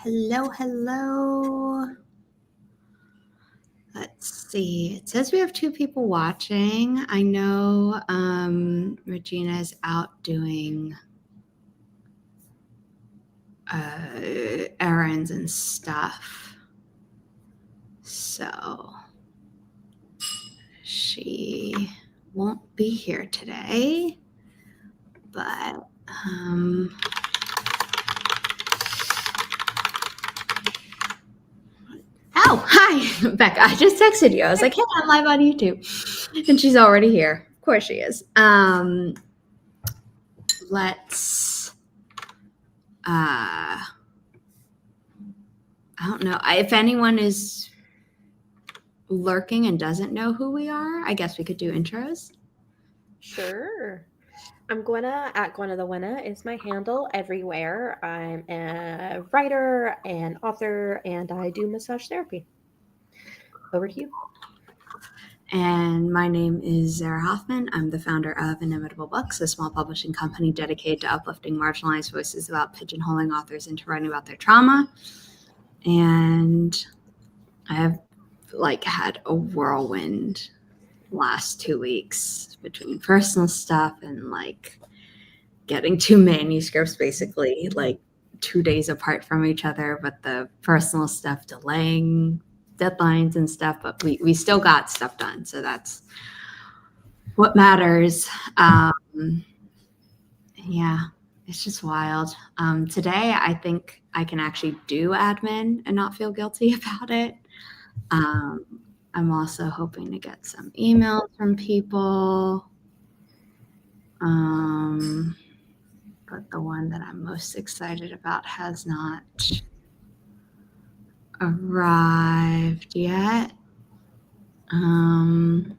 Hello. Let's see. It says we have 2 people watching. I know Regina is out doing errands and stuff. So she won't be here today. But oh, hi, Becca. I just texted you. I was like, hey, I'm live on YouTube. And she's already here. Of course she is. Let's, I don't know. If anyone is lurking and doesn't know who we are, I guess we could do intros. Sure. I'm Gwenna at Gwenna the Winna is my handle everywhere. I'm a writer and author, and I do massage therapy. Over to you. And my name is Zara Hoffman. I'm the founder of Inimitable Books, a small publishing company dedicated to uplifting marginalized voices about pigeonholing authors into writing about their trauma. And I have had a whirlwind last 2 weeks between personal stuff and getting 2 manuscripts basically 2 days apart from each other, but the personal stuff delaying deadlines and stuff, but we still got stuff done, so that's what matters. Yeah, it's just wild. Today I think I can actually do admin and not feel guilty about it. I'm also hoping to get some emails from people. But the one that I'm most excited about has not arrived yet. And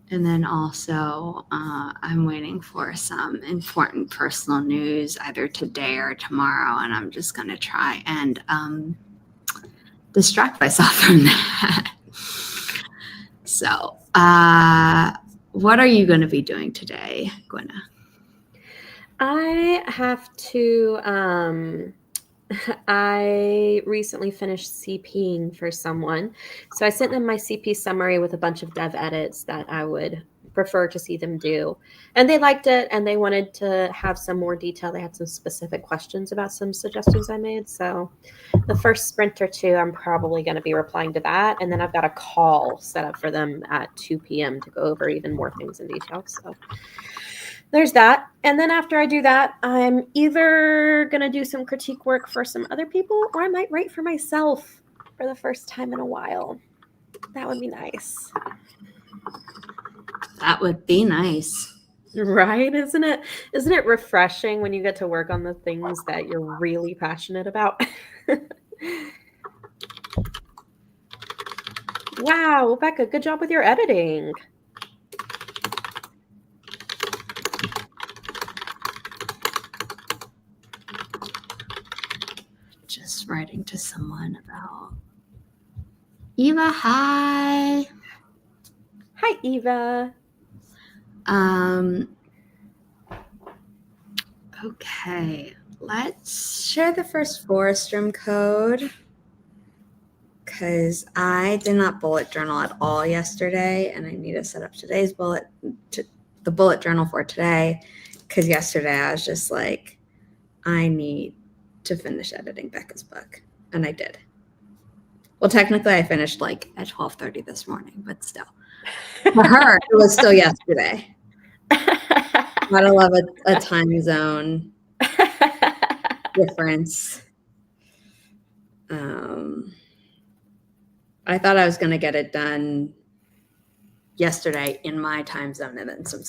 then also I'm waiting for some important personal news either today or tomorrow, and I'm just going to try and distract myself from that. So what are you going to be doing today, Gwenna? I have to I recently finished CPing for someone. So I sent them my CP summary with a bunch of dev edits that I would prefer to see them do. And they liked it, and they wanted to have some more detail. They had some specific questions about some suggestions I made. So the first sprint or two, I'm probably going to be replying to that. And then I've got a call set up for them at 2 p.m. to go over even more things in detail. So there's that. And then after I do that, I'm either going to do some critique work for some other people, or I might write for myself for the first time in a while. That would be nice. That would be nice. Right? Isn't it refreshing when you get to work on the things that you're really passionate about? Wow, Becca, good job with your editing. Just writing to someone about Eva. Hi. Hi, Eva. Okay, let's share the first Forestrom code, because I did not bullet journal at all yesterday, and I need to set up today's the bullet journal for today, because yesterday I was just like, I need to finish editing Becca's book, and I did. Well, technically I finished at 12:30 this morning, but still. For her, it was still yesterday. Gotta love a time zone difference. I thought I was going to get it done yesterday in my time zone, and then some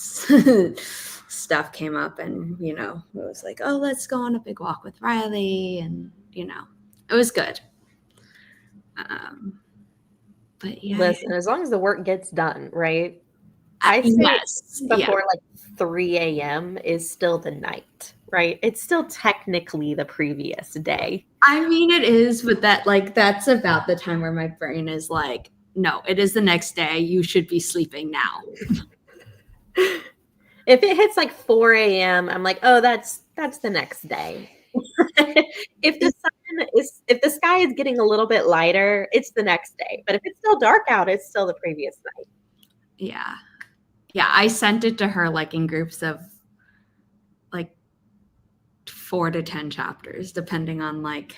stuff came up, and it was like, oh, let's go on a big walk with Riley, and it was good. But yeah, listen, as long as the work gets done, right? I think before 3 a.m. is still the night, right? It's still technically the previous day. I mean, it is, but that's about the time where my brain is like, no, it is the next day. You should be sleeping now. If it hits 4 a.m., I'm like, oh, that's the next day. If the sky is getting a little bit lighter, it's the next day. But if it's still dark out, it's still the previous night. Yeah. Yeah, I sent it to her like in groups of like 4 to 10 chapters, depending on like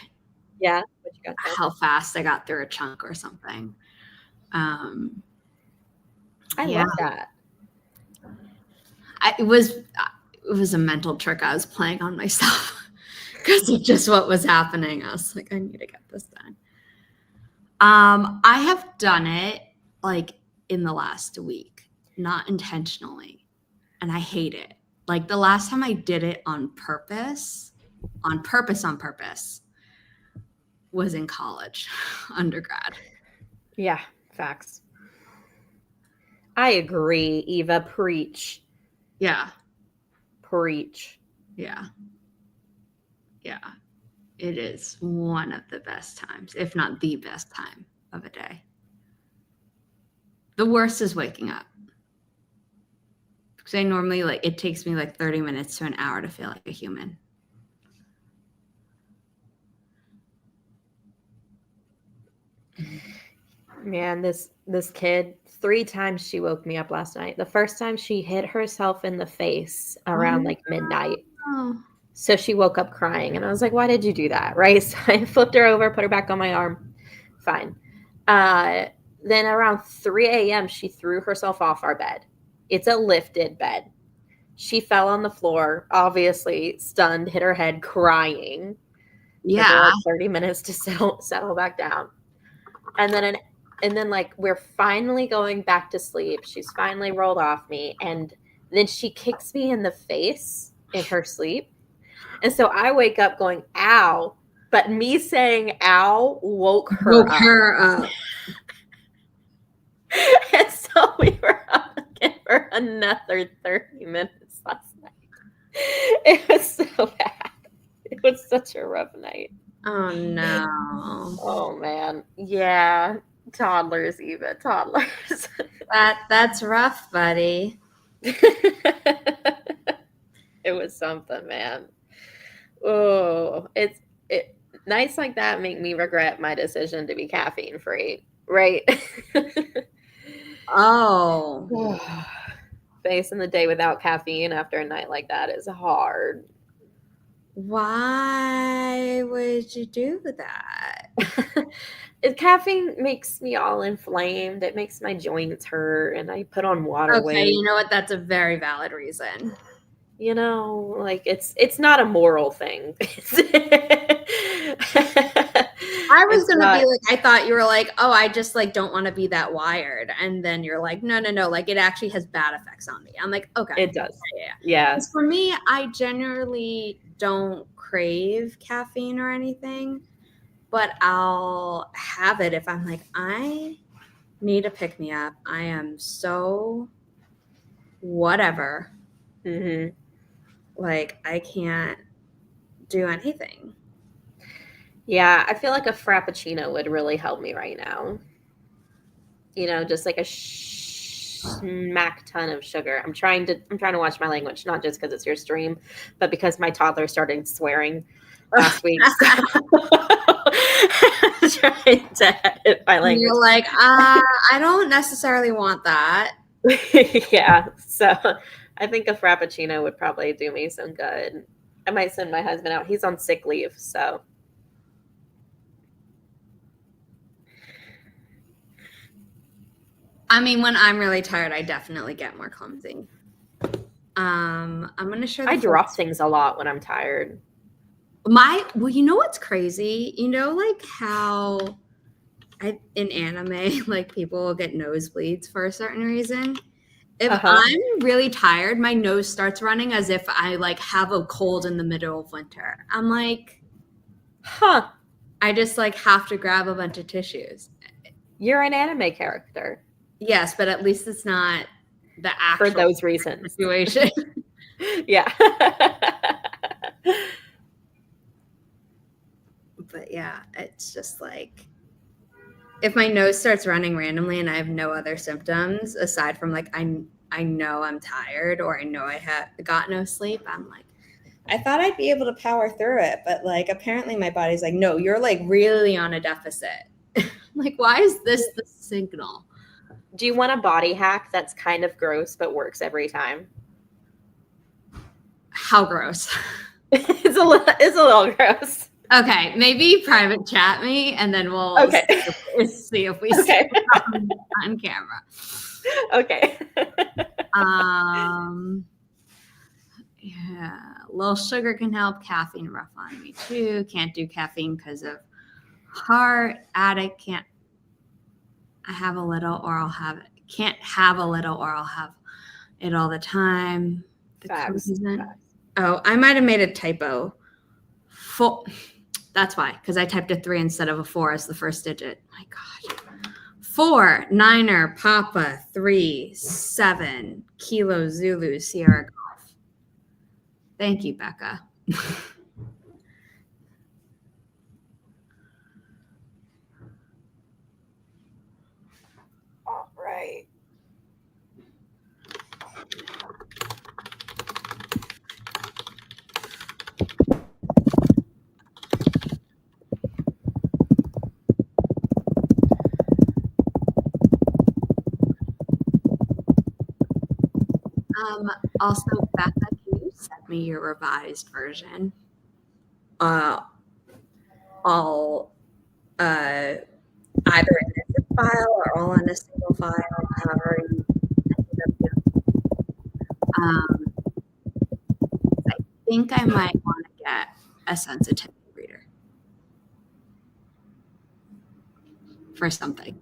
Yeah. What you got there? how fast I got through a chunk or something. I Yeah, love that. it was a mental trick I was playing on myself because of just what was happening. I was like, I need to get this done. I have done it like in the last week, not intentionally, and I hate it. Like the last time I did it on purpose, was in college, undergrad. Yeah, facts. I agree, Eva. Preach. Yeah. Preach. Yeah. Yeah. It is one of the best times, if not the best time of a day. The worst is waking up. Because I normally it takes me like 30 minutes to an hour to feel like a human. Man, this kid, 3 times she woke me up last night. The first time she hit herself in the face around like midnight. Oh. So she woke up crying, and I was like, why did you do that? Right? So I flipped her over, put her back on my arm. Fine. Then around 3 a.m., she threw herself off our bed. It's a lifted bed. She fell on the floor, obviously stunned, hit her head, crying. Yeah. Took her like 30 minutes to settle back down. And then like we're finally going back to sleep. She's finally rolled off me, and then she kicks me in the face in her sleep. And so I wake up going, ow. But me saying ow woke her up. And so we were up again for another 30 minutes last night. It was so bad. It was such a rough night. Oh, no. Oh, man. Yeah. Toddlers, Eva. Toddlers. That's rough, buddy. It was something, man. Oh, nights like that make me regret my decision to be caffeine free, right? Oh. Facing the day without caffeine after a night like that is hard. Why would you do that? Caffeine makes me all inflamed. It makes my joints hurt, and I put on water Okay, weight. you know what? That's a very valid reason. You know, like it's not a moral thing. I was gonna be like, I thought you were like, oh, I just like don't want to be that wired, and then you're like, no, like it actually has bad effects on me. I'm like, okay, it does. Yeah. For me, I generally don't crave caffeine or anything, but I'll have it if I'm like, I need a pick me up. I am so whatever. Mm-hmm. Like I can't do anything. Yeah, I feel like a frappuccino would really help me right now. You know, just like a smack ton of sugar. I'm trying to watch my language, not just because it's your stream, but because my toddler started swearing last week. So trying to edit my language. You're like, I don't necessarily want that. Yeah, so I think a frappuccino would probably do me some good. I might send my husband out. He's on sick leave, so. I mean, when I'm really tired, I definitely get more clumsy. I'm gonna share. I drop things a lot when I'm tired. Well, you know what's crazy? You know, like how in anime, like people will get nosebleeds for a certain reason. If I'm really tired, my nose starts running as if I like have a cold in the middle of winter. I'm like, huh. I just like have to grab a bunch of tissues. You're an anime character. Yes, but at least it's not the actual for those reasons situation. Yeah. But yeah, it's just like if my nose starts running randomly and I have no other symptoms aside from like I know I'm tired or I know I have got no sleep, I'm like, I thought I'd be able to power through it, but like apparently my body's like, no, you're like really on a deficit. Like, why is this the signal? Do you want a body hack that's kind of gross but works every time? How gross. It's a little gross. Okay, maybe private chat me and then we'll Okay. see if we Okay. on camera. Okay. Yeah, a little sugar can help. Caffeine rough on me too. Can't do caffeine because of heart. Addict can't. I have a little or I'll have it. Can't have a little or I'll have it all the time. The code isn't. Oh, I might have made a typo. That's why, because I typed a 3 instead of a 4 as the first digit. My God. 4, Niner, Papa, 3, 7, Kilo, Zulu, Sierra, Golf. Thank you, Becca. All right. Also, Becca, can you send me your revised version? I'll either in a zip file or all in a single file, however you ended up doing. I think I might want to get a sensitivity reader for something.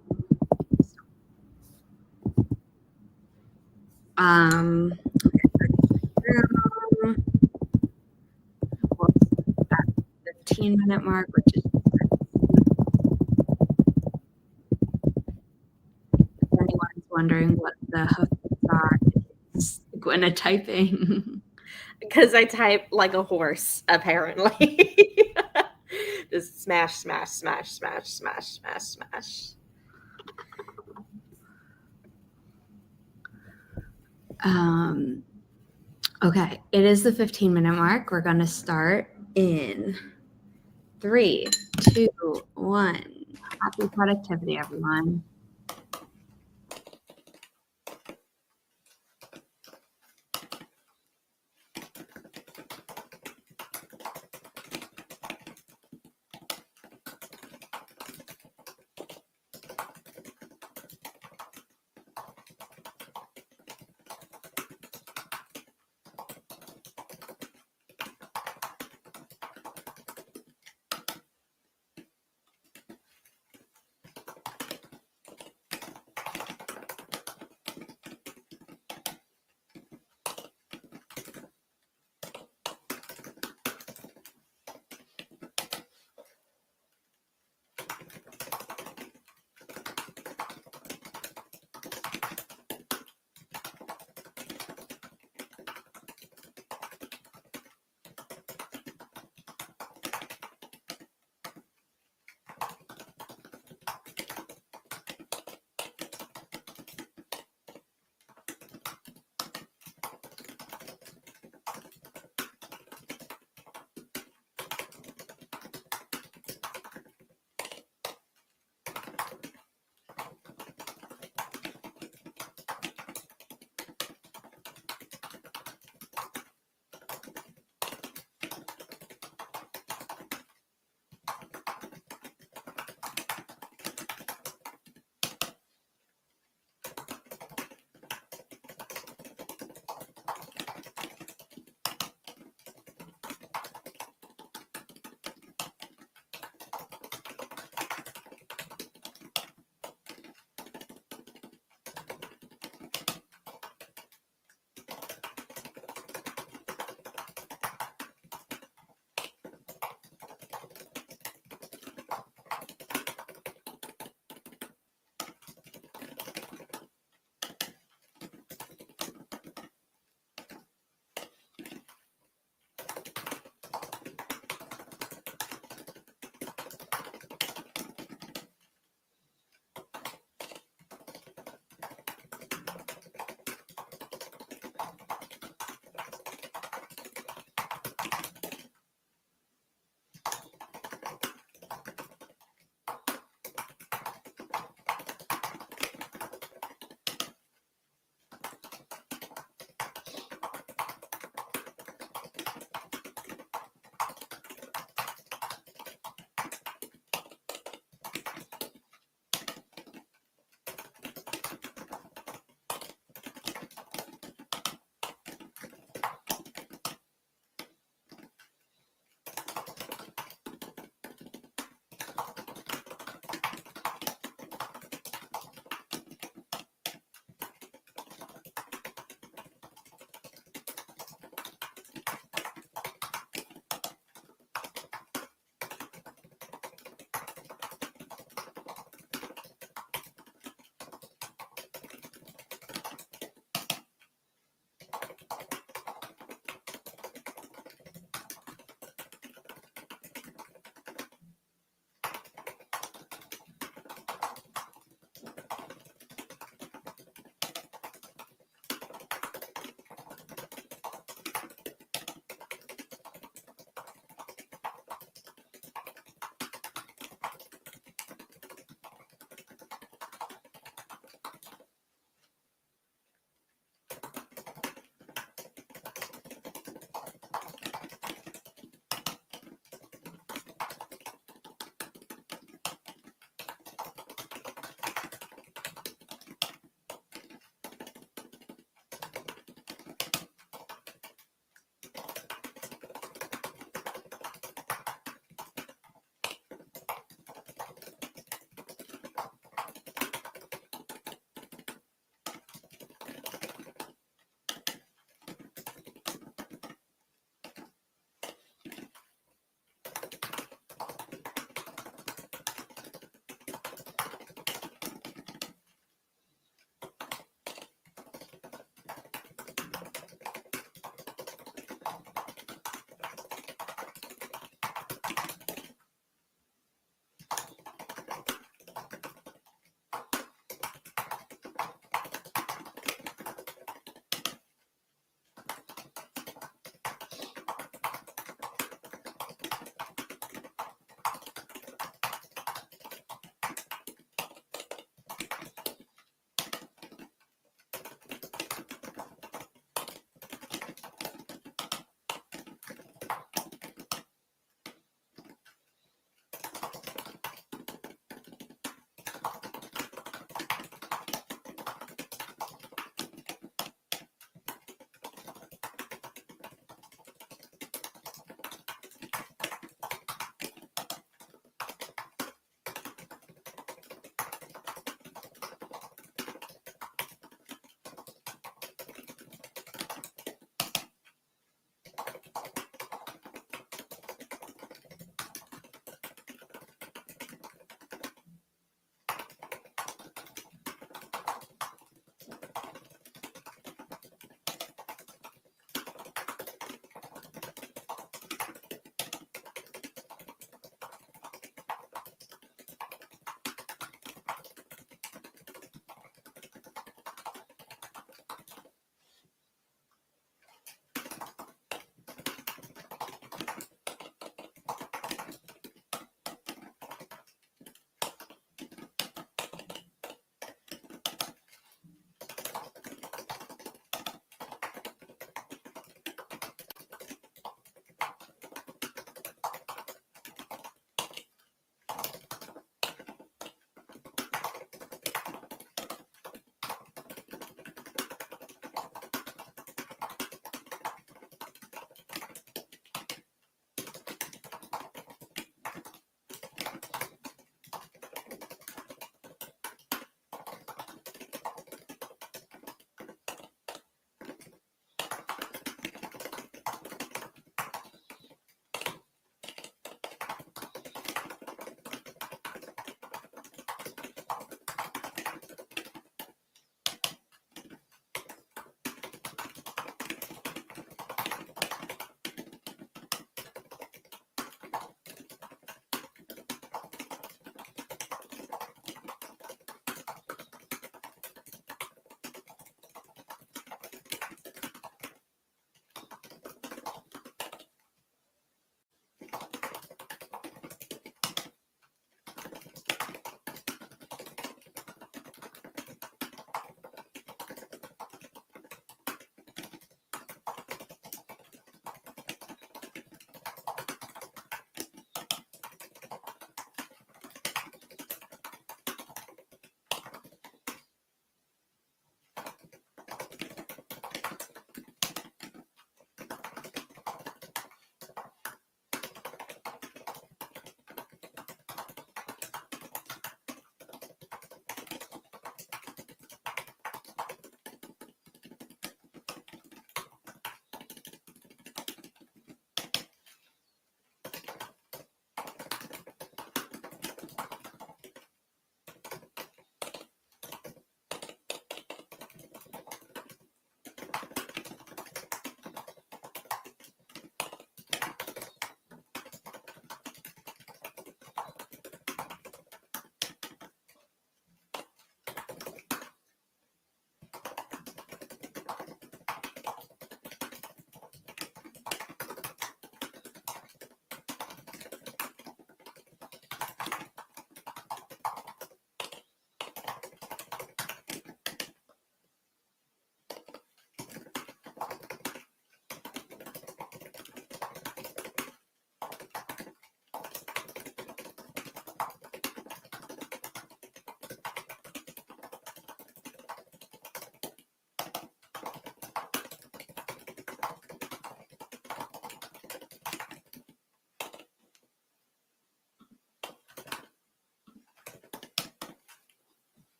At 15-minute mark, which is if anyone's wondering what the hooks are, it's Gwenna typing. Because I type like a horse, apparently. Just smash, smash, smash, smash, smash, smash, smash. Okay, it is the 15-minute mark. We're going to start in 3, 2, 1. Happy productivity, everyone.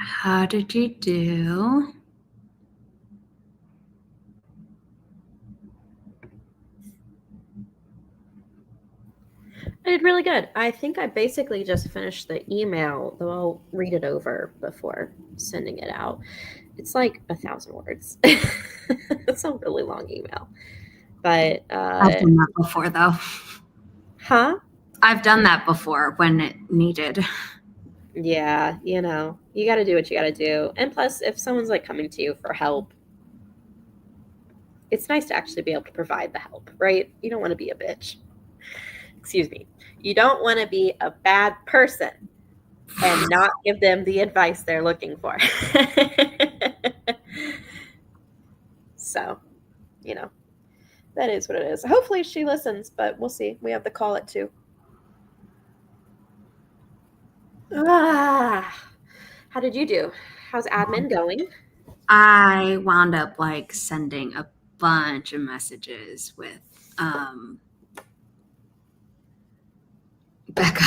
How did you do? I did really good. I think I basically just finished the email, though I'll read it over before sending it out. It's like 1,000 words. It's a really long email. But, I've done that before, though. huh? I've done that before when it needed. Yeah, you got to do what you got to do. And plus, if someone's like coming to you for help, it's nice to actually be able to provide the help, right? You don't want to be a bitch. Excuse me. You don't want to be a bad person and not give them the advice they're looking for. So, that is what it is. Hopefully she listens, but we'll see. We have to call it too. How did you do? How's admin going? I wound up like sending a bunch of messages with Becca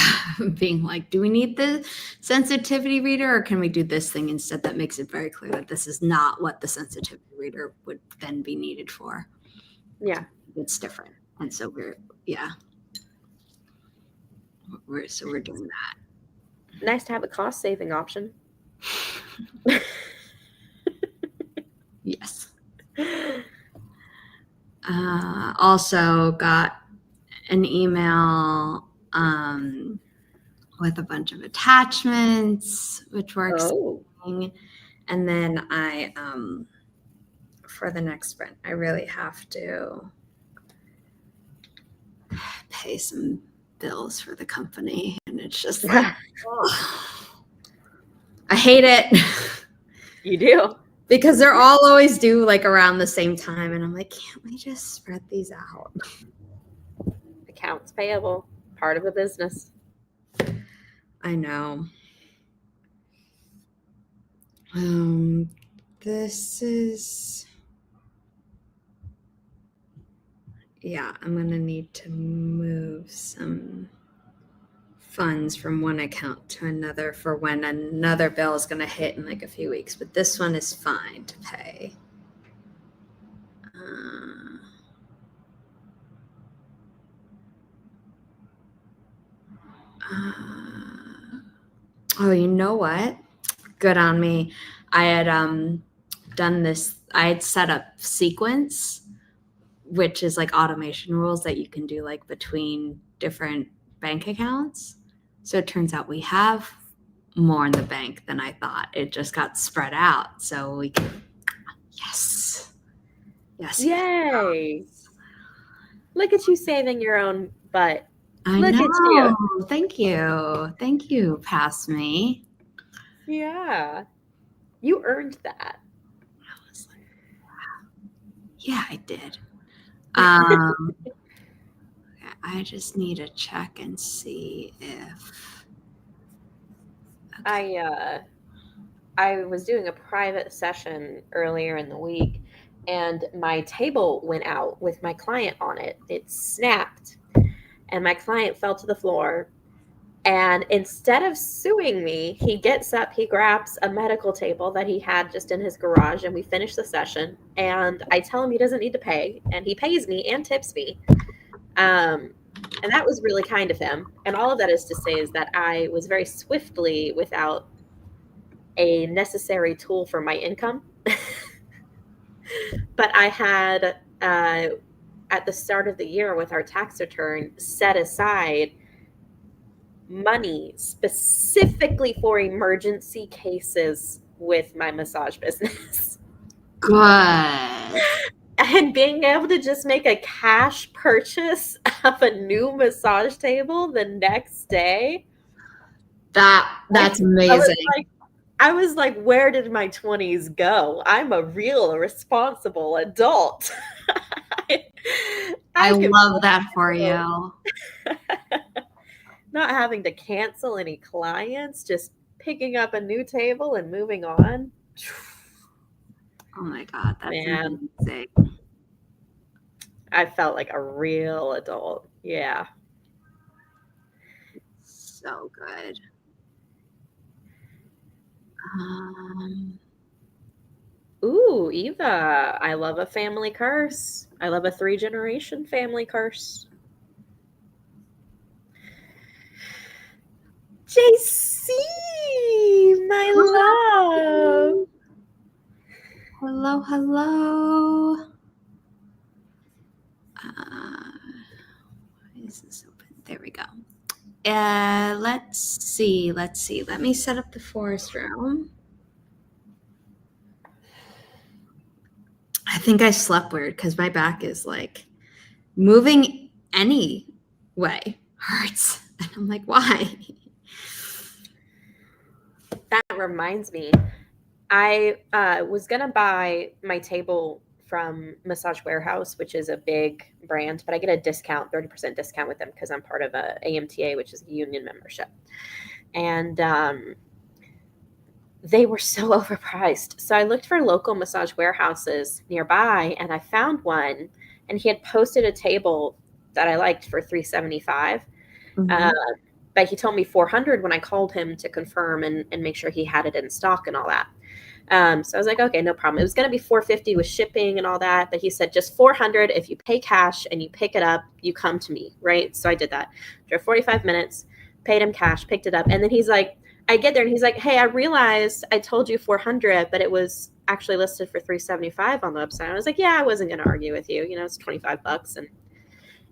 being like, do we need the sensitivity reader or can we do this thing instead that makes it very clear that this is not what the sensitivity reader would then be needed for? Yeah. It's different. And so we're doing that. Nice to have a cost saving option. Yes. Also got an email with a bunch of attachments, which were exciting. And then I, for the next sprint, I really have to pay some bills for the company. And it's just like, I hate it. You do? Because they're all always due like around the same time. And I'm like, can't we just spread these out? Accounts payable, part of a business. I know. This is, yeah, I'm going to need to move some funds from one account to another for when another bill is going to hit in like a few weeks. But this one is fine to pay. Oh, you know what? Good on me. I had done this. I had set up Sequence, which is like automation rules that you can do like between different bank accounts. So it turns out we have more in the bank than I thought. It just got spread out. So we can, yes. Yay. Look at you saving your own butt. I Look know. at you. Thank you, pass me. Yeah. You earned that. I was like, yeah, I did. I just need to check and see if. Okay. I was doing a private session earlier in the week, and my table went out with my client on it. It snapped, and my client fell to the floor. And instead of suing me, he gets up, he grabs a medical table that he had just in his garage, and we finish the session. And I tell him he doesn't need to pay, and he pays me and tips me. And that was really kind of him. And all of that is to say is that I was very swiftly without a necessary tool for my income. But I had, at the start of the year with our tax return, set aside money specifically for emergency cases with my massage business. Good. And being able to just make a cash purchase of a new massage table the next day. That's amazing. I was like, where did my 20s go? I'm a real responsible adult. I love that for you. Not having to cancel any clients, just picking up a new table and moving on. Oh my God, that's amazing. I felt like a real adult. Yeah. So good. Um, Ooh, Eva, I love a family curse. I love a 3-generation family curse. JC, my love. hello, hello. Why is this open? There we go. Let's see. Let me set up the forest room. I think I slept weird because my back is like moving any way hurts. And I'm like, why? That reminds me, I was gonna buy my table from Massage Warehouse, which is a big brand, but I get a discount, 30% discount with them because I'm part of a AMTA, which is a union membership. And they were so overpriced. So I looked for local massage warehouses nearby and I found one, and he had posted a table that I liked for $375. Mhm. But he told me 400 when I called him to confirm and make sure he had it in stock and all that. So I was like, okay, no problem. It was going to be 450 with shipping and all that, but he said just 400 if you pay cash and you pick it up, you come to me, right? So I did that. Drove 45 minutes, paid him cash, picked it up, and then he's like, I get there and he's like, hey, I realized I told you 400, but it was actually listed for 375 on the website. I was like, yeah, I wasn't going to argue with you. You know, it's $25, and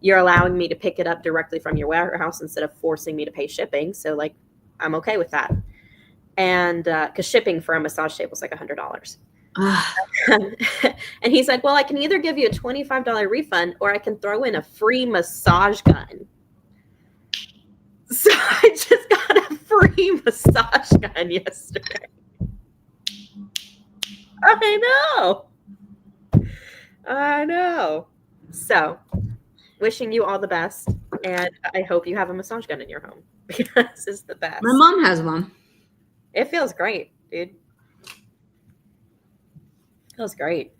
you're allowing me to pick it up directly from your warehouse instead of forcing me to pay shipping. So like, I'm okay with that. And because shipping for a massage table is like $100. Ugh. And he's like, well, I can either give you a $25 refund or I can throw in a free massage gun. So I just got a free massage gun yesterday. I know. So wishing you all the best. And I hope you have a massage gun in your home because it's the best. My mom has one. It feels great, dude. Feels great.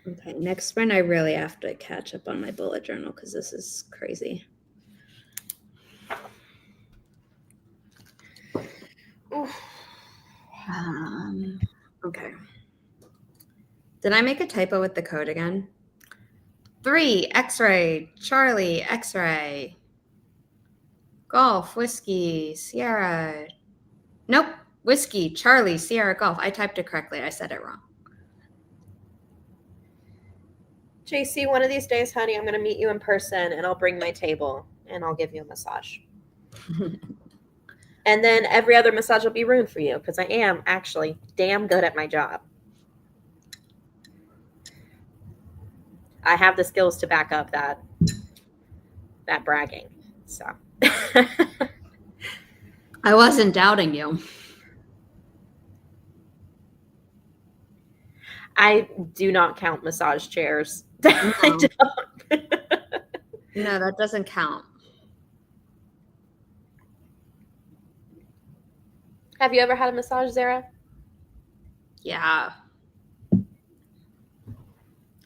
Okay, next sprint, I really have to catch up on my bullet journal because this is crazy. Okay. Did I make a typo with the code again? 3, X-ray, Charlie, X-ray. Golf, whiskey, Sierra. Nope, whiskey, Charlie, Sierra, golf. I typed it correctly. I said it wrong. JC, one of these days, honey, I'm going to meet you in person and I'll bring my table and I'll give you a massage. And then every other massage will be ruined for you because I am actually damn good at my job. I have the skills to back up that bragging. So I wasn't doubting you. I do not count massage chairs. No. I don't. No, that doesn't count. Have you ever had a massage, Zara? Yeah.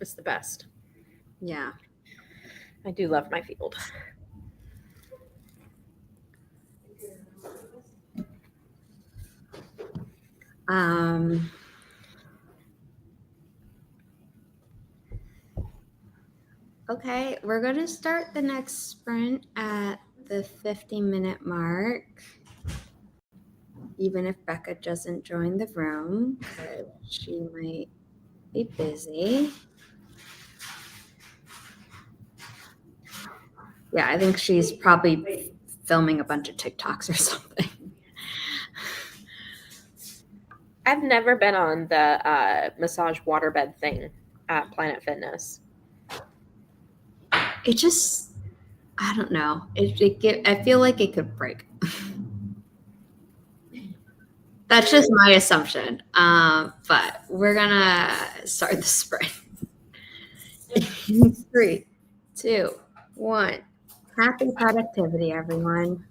It's the best. Yeah. I do love my field. Okay, we're going to start the next sprint at the 50-minute mark, even if Becca doesn't join the room because she might be busy. Yeah, I think she's probably filming a bunch of TikToks or something. I've never been on the massage waterbed thing at Planet Fitness. It just, I don't know. I feel like it could break. That's just my assumption. But we're gonna start the sprint. 3, 2, 1. Happy productivity, everyone.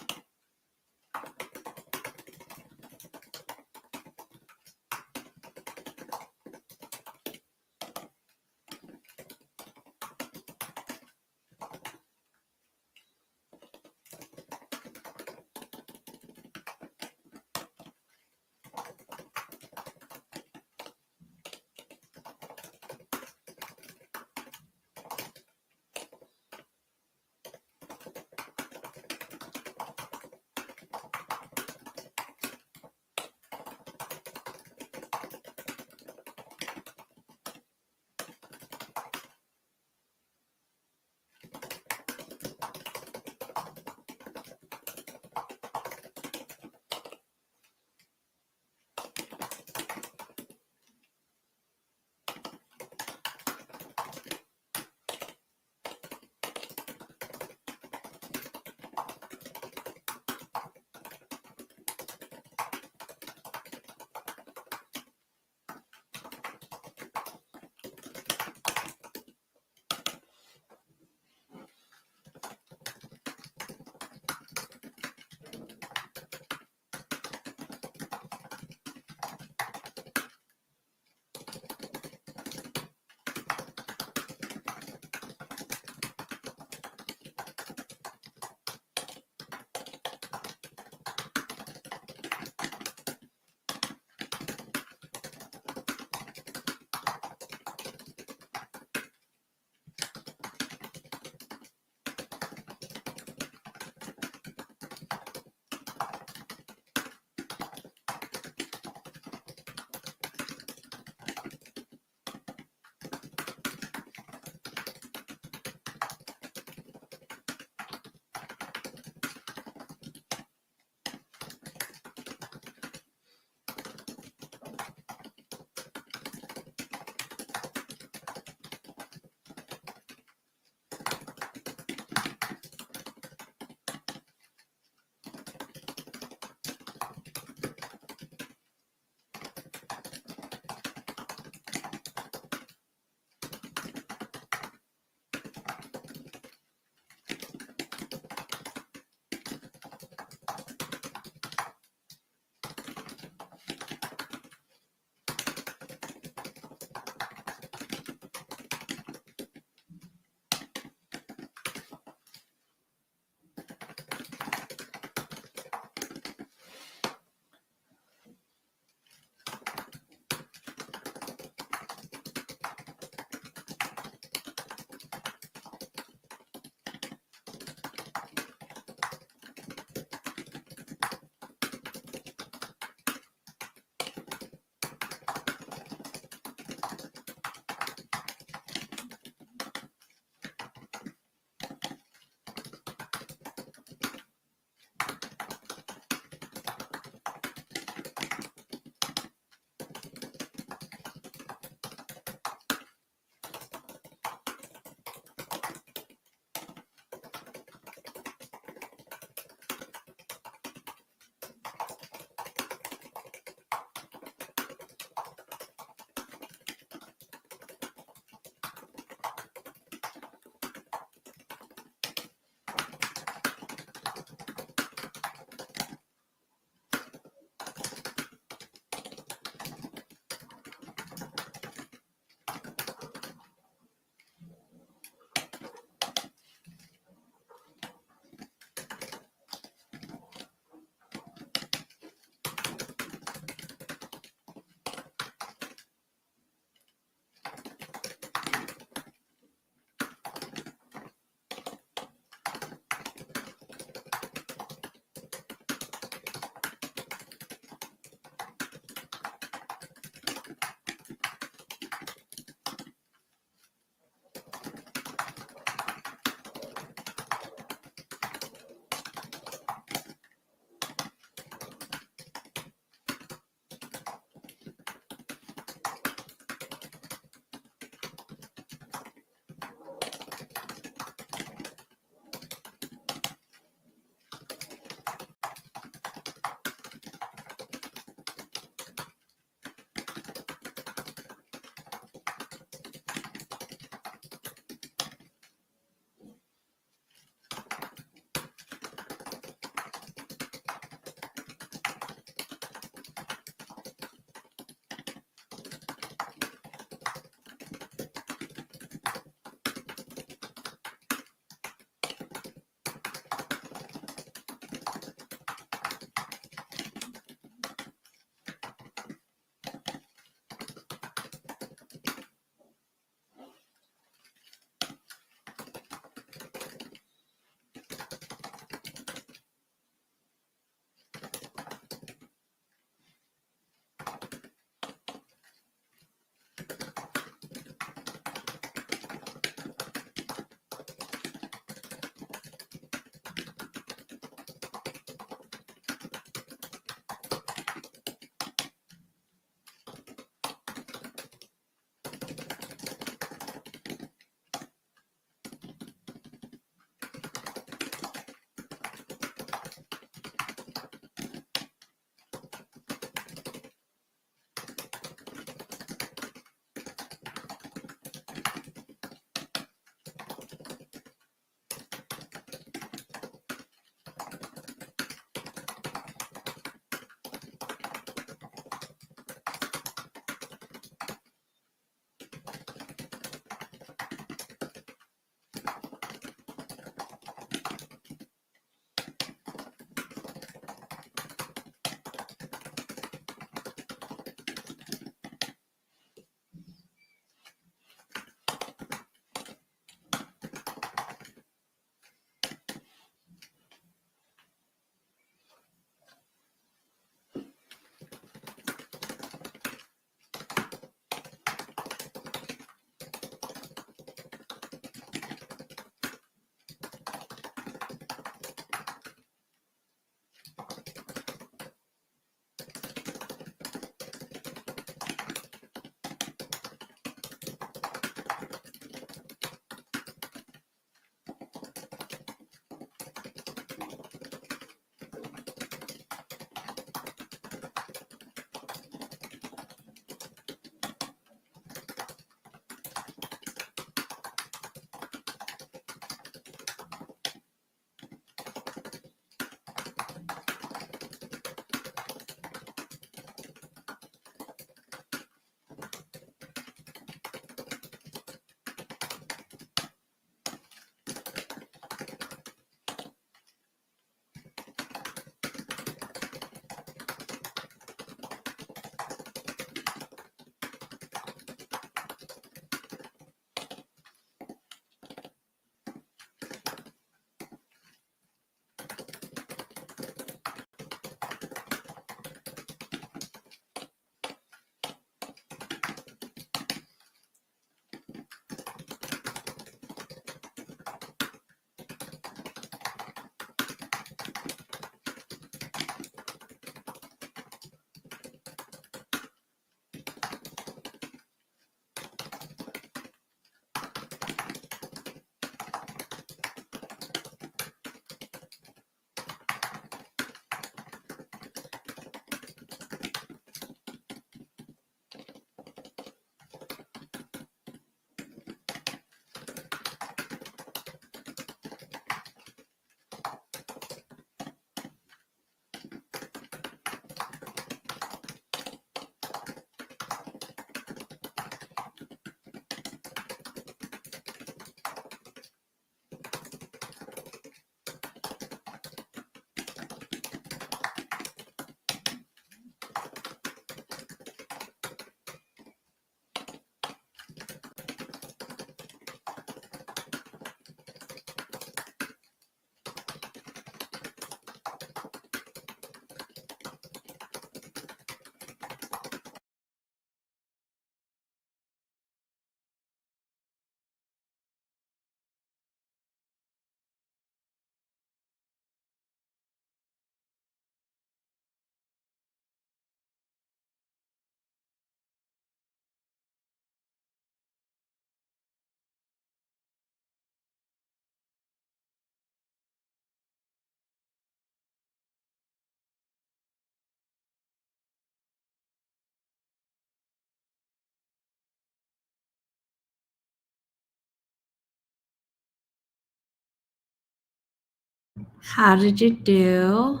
How did you do?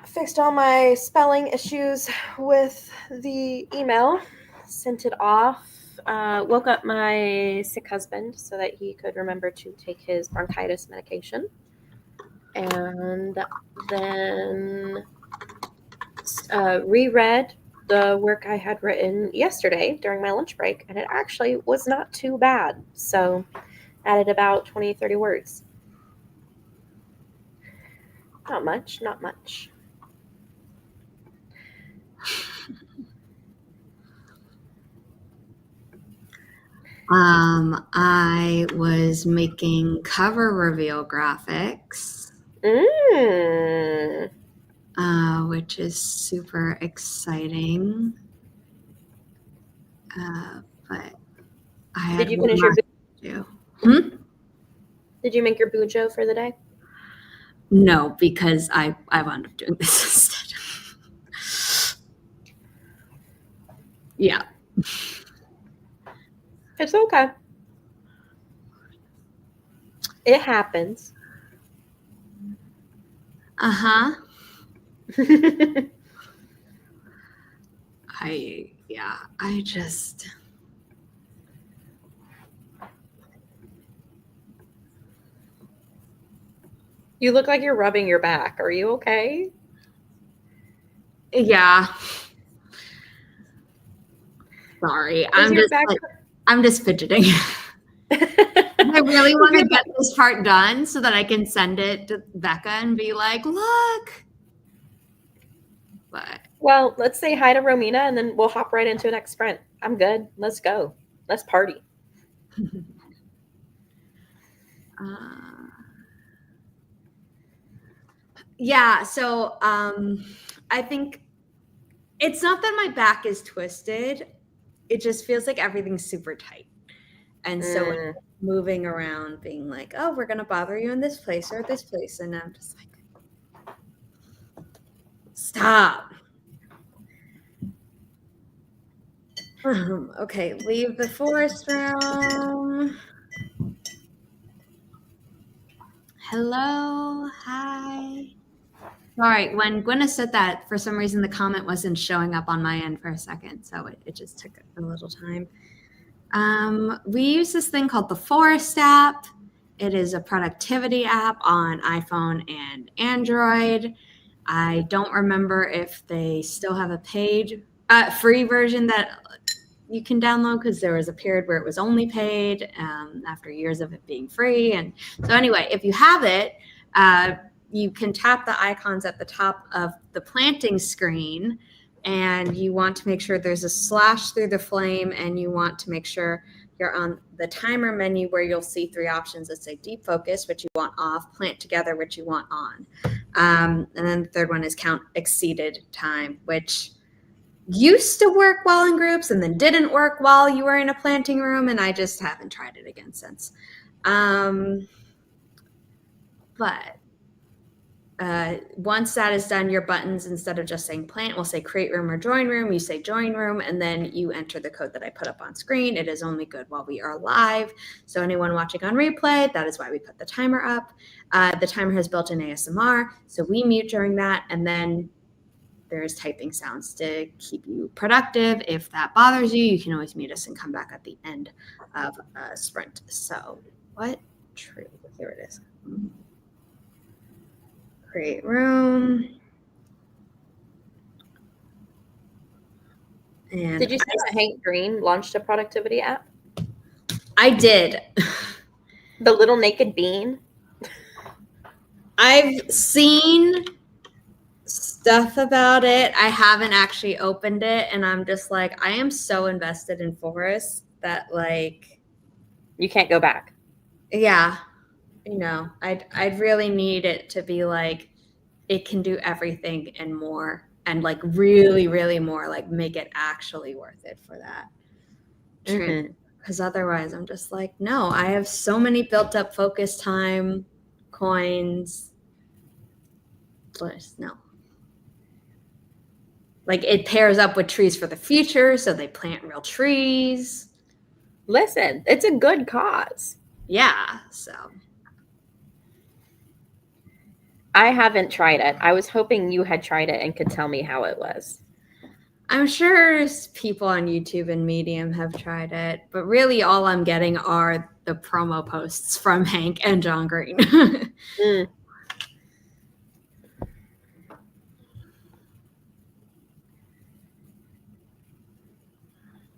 Fixed all my spelling issues with the email, sent it off, woke up my sick husband so that he could remember to take his bronchitis medication, and then reread the work I had written yesterday during my lunch break, and it actually was not too bad. So added about 20, 30 words. Not much, not much. I was making cover reveal graphics, which is super exciting. But I had Did you finish your do. Did you make your bujo for the day? No, because I wound up doing this instead. Yeah. It's okay. It happens. Uh-huh. I just... You look like you're rubbing your back. Are you okay? Yeah. Sorry. I'm just fidgeting. I really want to get this part done so that I can send it to Becca and be like, look. But well, let's say hi to Romina and then we'll hop right into the next sprint. I'm good. Let's go. Let's party. Yeah, so I think it's not that my back is twisted. It just feels like everything's super tight. And so moving around being like, oh, we're going to bother you in this place or this place. And I'm just like, stop. Okay, leave the forest room. Hello, hi. Sorry, when Gwyneth said that, for some reason the comment wasn't showing up on my end for a second, so it just took a little time. We use this thing called the Forest app. It is a productivity app on iPhone and Android. I don't remember if they still have a paid, free version that you can download, because there was a period where it was only paid after years of it being free. And so anyway, if you have it, you can tap the icons at the top of the planting screen, and you want to make sure there's a slash through the flame, and you want to make sure you're on the timer menu where you'll see three options that say deep focus, which you want off, plant together, which you want on. And then the third one is count exceeded time, which used to work well in groups and then didn't work while you were in a planting room, and I just haven't tried it again since. But once that is done, your buttons, instead of just saying plant, will say create room or join room. You say join room, and then you enter the code that I put up on screen. It is only good while we are live. So anyone watching on replay, that is why we put the timer up. The timer has built-in ASMR, so we mute during that, and then there's typing sounds to keep you productive. If that bothers you, you can always mute us and come back at the end of a sprint. So what? True. Here it is. Create room. And did you see that Hank Green launched a productivity app? I did. The little naked bean. I've seen stuff about it. I haven't actually opened it, and I'm just like, I am so invested in forests that, like, you can't go back. Yeah, I'd really need it to be like, it can do everything and more, and like really, really more, like make it actually worth it for that. Because otherwise I'm just like, no, I have so many built up focus time coins. Plus, no. Like, it pairs up with trees for the future, so they plant real trees. Listen, it's a good cause. Yeah, so I haven't tried it. I was hoping you had tried it and could tell me how it was. I'm sure people on YouTube and Medium have tried it, but really all I'm getting are the promo posts from Hank and John Green. Mm.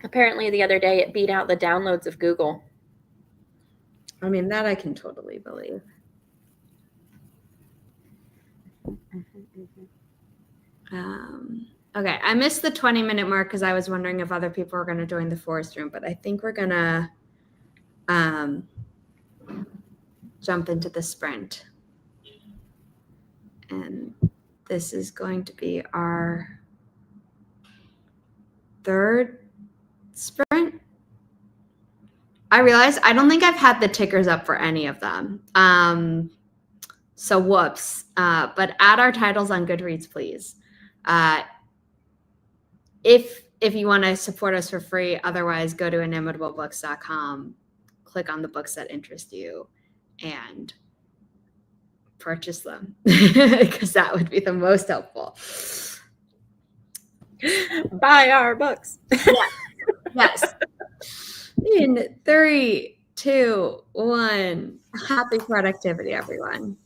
Apparently, the other day it beat out the downloads of Google. I mean, that I can totally believe. Okay, I missed the 20-minute mark because I was wondering if other people were going to join the forest room, but I think we're going to jump into the sprint. And this is going to be our third sprint. I realized I don't think I've had the tickers up for any of them. So whoops. But add our titles on Goodreads, please. If you want to support us for free, otherwise go to inimitablebooks.com, click on the books that interest you, and purchase them because that would be the most helpful. Buy our books. Yes. In 3, 2, 1. Happy productivity, everyone.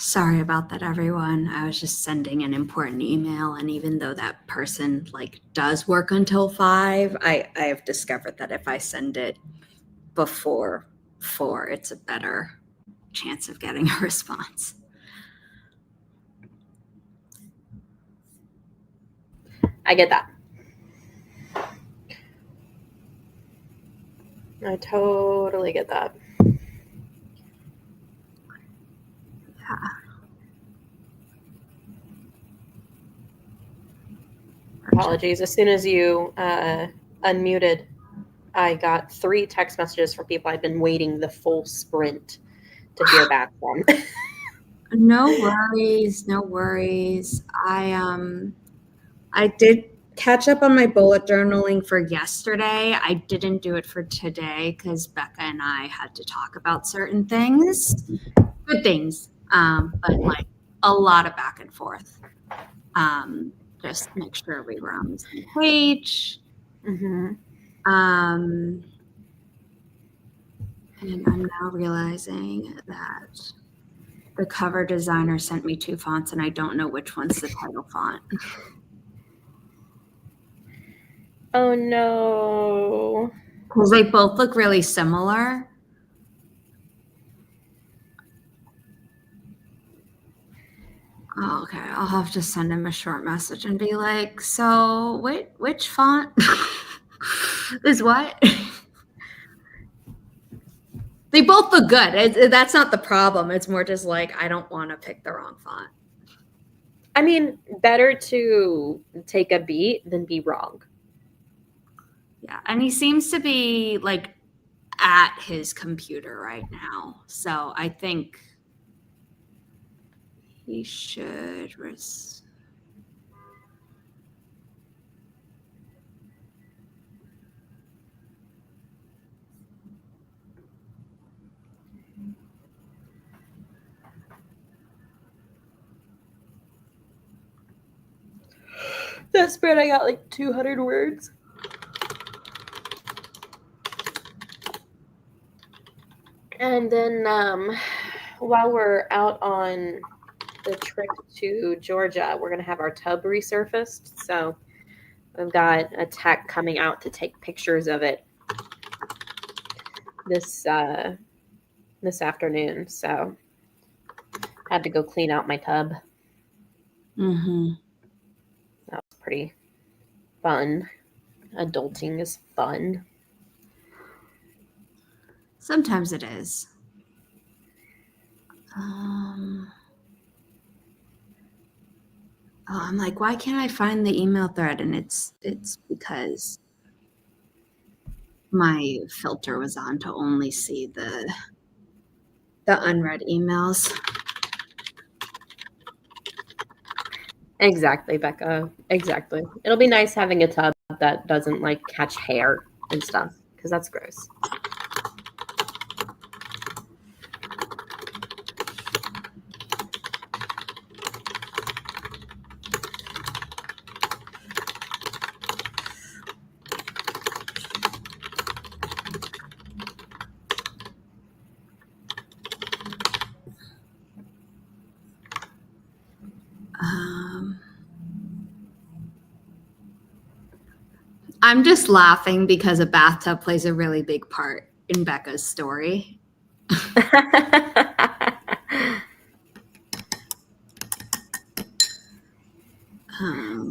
Sorry about that, everyone. I was just sending an important email, and even though that person does work until 5, I have discovered that if I send it before 4, it's a better chance of getting a response. I get that. I totally get that. Yeah. Apologies. As soon as you unmuted, I got 3 text messages from people I'd been waiting the full sprint to hear back from. No worries, no worries. I did catch up on my bullet journaling for yesterday. I didn't do it for today because Becca and I had to talk about certain things, good things, but a lot of back and forth. Just make sure we were on the same page. Mm-hmm. And I'm now realizing that the cover designer sent me 2 fonts, and I don't know which one's the title font. Oh no. Because they both look really similar. Oh, okay, I'll have to send him a short message and be like, so which font is what? They both look good. That's not the problem. It's more just I don't want to pick the wrong font. I mean, better to take a beat than be wrong. Yeah, and he seems to be at his computer right now. So I think he should That spread, I got 200 words. And then while we're out on the trip to Georgia, we're going to have our tub resurfaced. So I've got a tech coming out to take pictures of it this afternoon. So had to go clean out my tub. Mm-hmm. That was pretty fun. Adulting is fun. Sometimes it is. I'm like, why can't I find the email thread? And it's because my filter was on to only see the unread emails. Exactly, Becca. Exactly. It'll be nice having a tub that doesn't catch hair and stuff, because that's gross. I'm just laughing because a bathtub plays a really big part in Becca's story.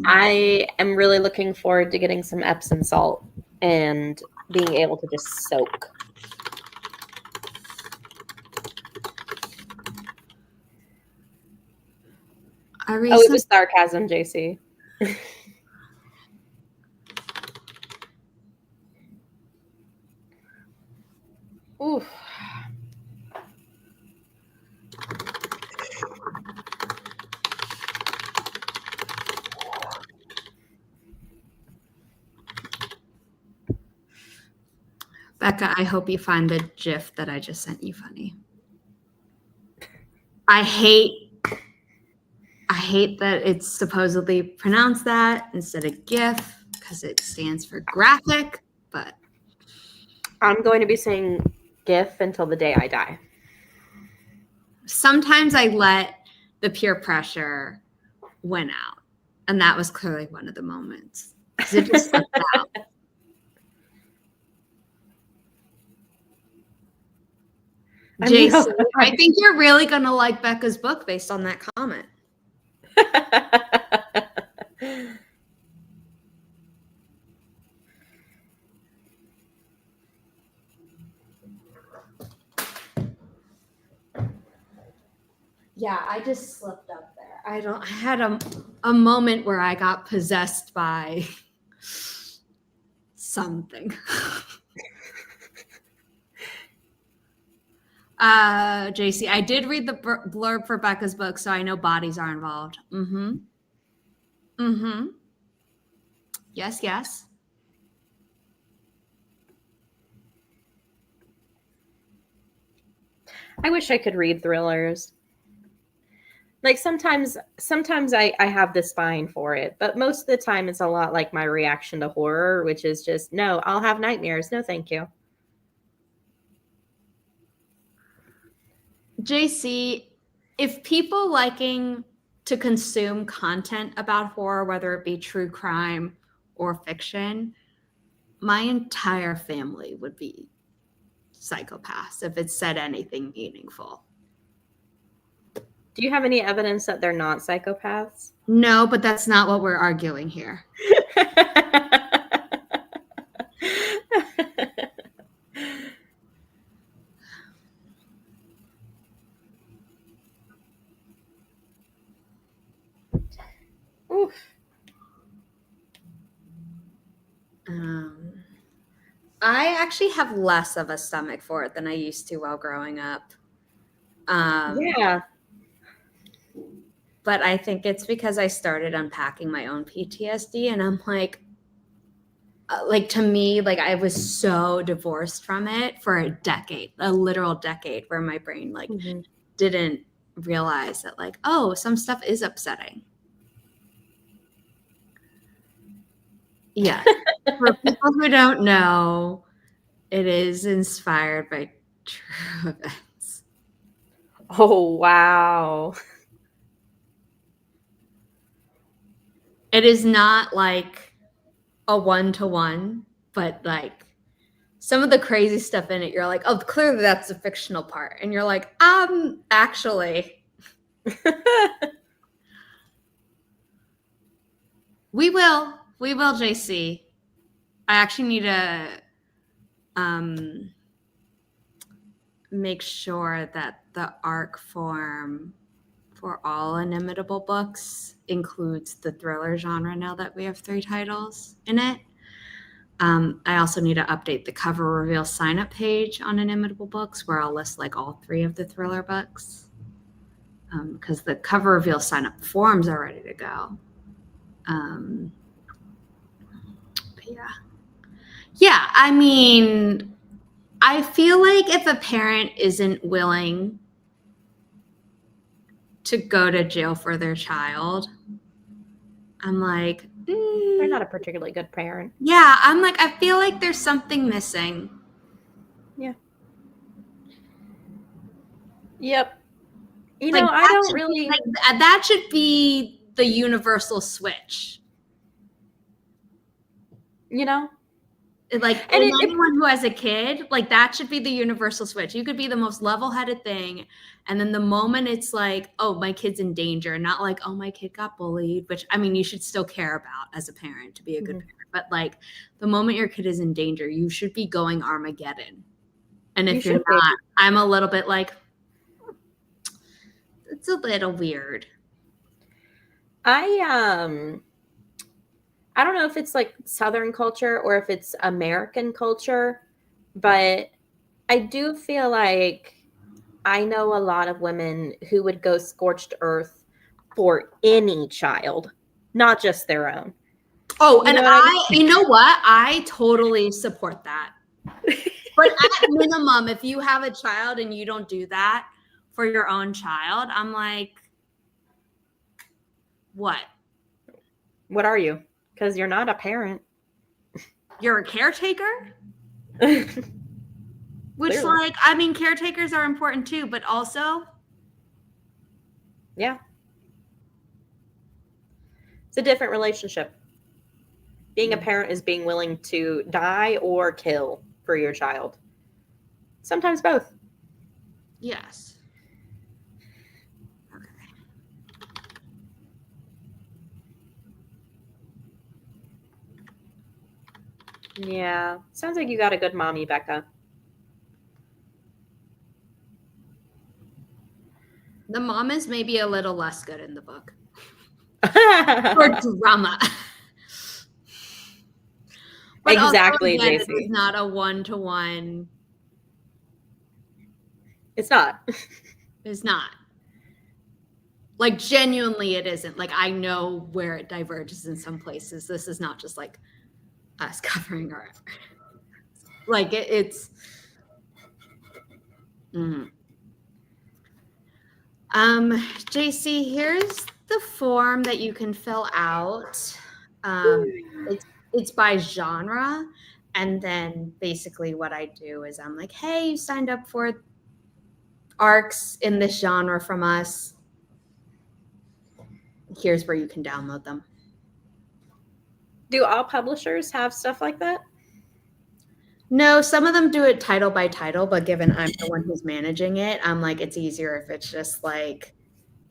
I am really looking forward to getting some Epsom salt and being able to just soak. It was sarcasm, JC. Oof. Becca, I hope you find the GIF that I just sent you funny. I hate that it's supposedly pronounced that instead of GIF because it stands for graphic, but I'm going to be saying GIF until the day I die. Sometimes I let the peer pressure went out. And that was clearly one of the moments. 'Cause it just slipped out. Jason, I think you're really going to like Becca's book based on that comment. Yeah, I just slipped up there. I had a moment where I got possessed by something. JC, I did read the blurb for Becca's book, so I know bodies are involved. Yes, yes. I wish I could read thrillers. Like sometimes I have the spine for it, but most of the time it's a lot like my reaction to horror, which is just, no, I'll have nightmares. No, thank you. JC, if people liking to consume content about horror, whether it be true crime or fiction, my entire family would be psychopaths if it said anything meaningful. Do you have any evidence that they're not psychopaths? No, but that's not what we're arguing here. Oof. I actually have less of a stomach for it than I used to while growing up. Yeah. But I think it's because I started unpacking my own PTSD, and I'm like to me, like I was so divorced from it for a decade, a literal decade, where my brain didn't realize that like, oh, some stuff is upsetting. Yeah. For people who don't know, it is inspired by true events. Oh, wow. It is not like a one-to-one, but like some of the crazy stuff in it, you're like, oh, clearly that's the fictional part. And you're like, actually. We will, JC. I actually need to make sure that the ARC form for all Inimitable Books includes the thriller genre now that we have 3 titles in it. I also need to update the cover reveal sign-up page on Inimitable Books where I'll list like all 3 of the thriller books, because the cover reveal sign-up forms are ready to go. But yeah, I mean, I feel like if a parent isn't willing to go to jail for their child, I'm like, they're not a particularly good parent. Yeah, I'm like, I feel like there's something missing. Yeah. Yep. You know, I don't really that should be the universal switch. You know? Like, and anyone who has a kid, like that should be the universal switch. You could be the most level-headed thing, and then the moment it's like, oh, my kid's in danger, not like, oh, my kid got bullied, which I mean, you should still care about as a parent to be a good parent. But like the moment your kid is in danger, you should be going Armageddon. And if you're not, I'm a little bit like, it's a little weird. I don't know if it's like Southern culture or if it's American culture, but I do feel like I know a lot of women who would go scorched earth for any child, not just their own. Oh, and you know what? I totally support that. But at minimum, if you have a child and you don't do that for your own child, I'm like, what? What are you? Because you're not a parent. You're a caretaker? Which, clearly. Like, I mean, caretakers are important too, but also. Yeah. It's a different relationship. Being a parent is being willing to die or kill for your child. Sometimes both. Yes. Yeah. Sounds like you got a good mommy, Becca. The mom is maybe a little less good in the book. Exactly, Or drama. But also, again, it is JC. not a one-to-one. It's not. It's not. Like, genuinely, it isn't. Like, I know where it diverges in some places. This is not just like us covering our. Like, it's. Mm. JC, here's the form that you can fill out. It's by genre, and then basically what I do is I'm like, hey, you signed up for arcs in this genre from us. Here's where you can download them. Do all publishers have stuff like that? No, some of them do it title by title, but given I'm the one who's managing it, I'm like, it's easier if it's just like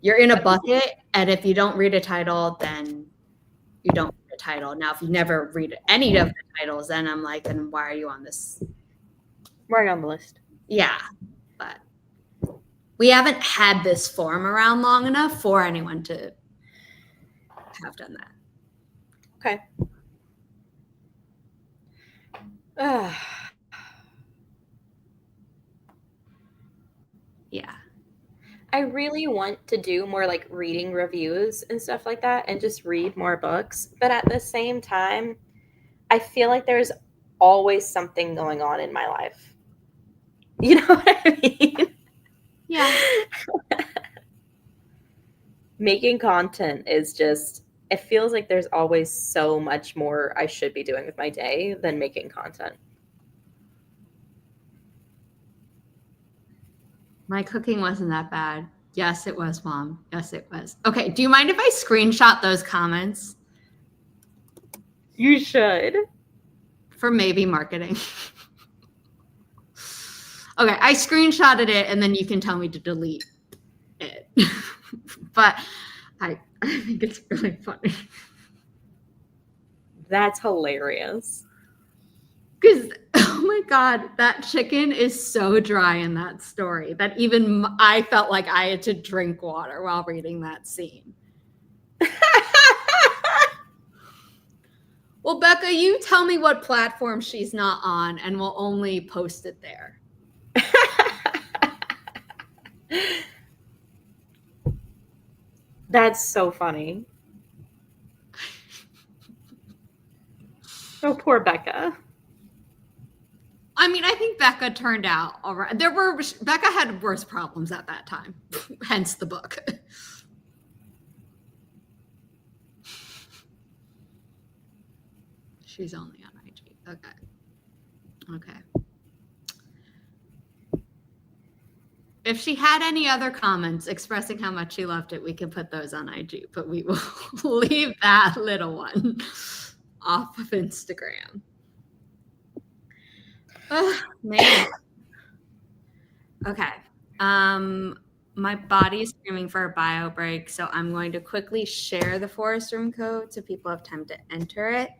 you're in a bucket, and if you don't read a title, then you don't read a title. Now, if you never read any of the titles, then I'm like, then why are you on this? Right on the list. Yeah, but we haven't had this form around long enough for anyone to have done that. Okay. Yeah. I really want to do more like reading reviews and stuff like that and just read more books. But at the same time, I feel like there's always something going on in my life. You know what I mean? Yeah. Making content is just, it feels like there's always so much more I should be doing with my day than making content. My cooking wasn't that bad. Yes, it was, Mom. Yes, it was. Okay, do you mind if I screenshot those comments? You should. For maybe marketing. Okay, I screenshotted it, and then you can tell me to delete it. But I think it's really funny. That's hilarious. Because, oh my God, that chicken is so dry in that story that even I felt like I had to drink water while reading that scene. Well, Becca, you tell me what platform she's not on, and we'll only post it there. That's so funny. Oh, poor Becca. I mean, I think Becca turned out all right. Becca had worse problems at that time, hence the book. She's only on IG. Okay. If she had any other comments expressing how much she loved it, we can put those on IG, but we will leave that little one off of Instagram. Oh, man. Okay. My body's screaming for a bio break, so I'm going to quickly share the Forest Room code so people have time to enter it.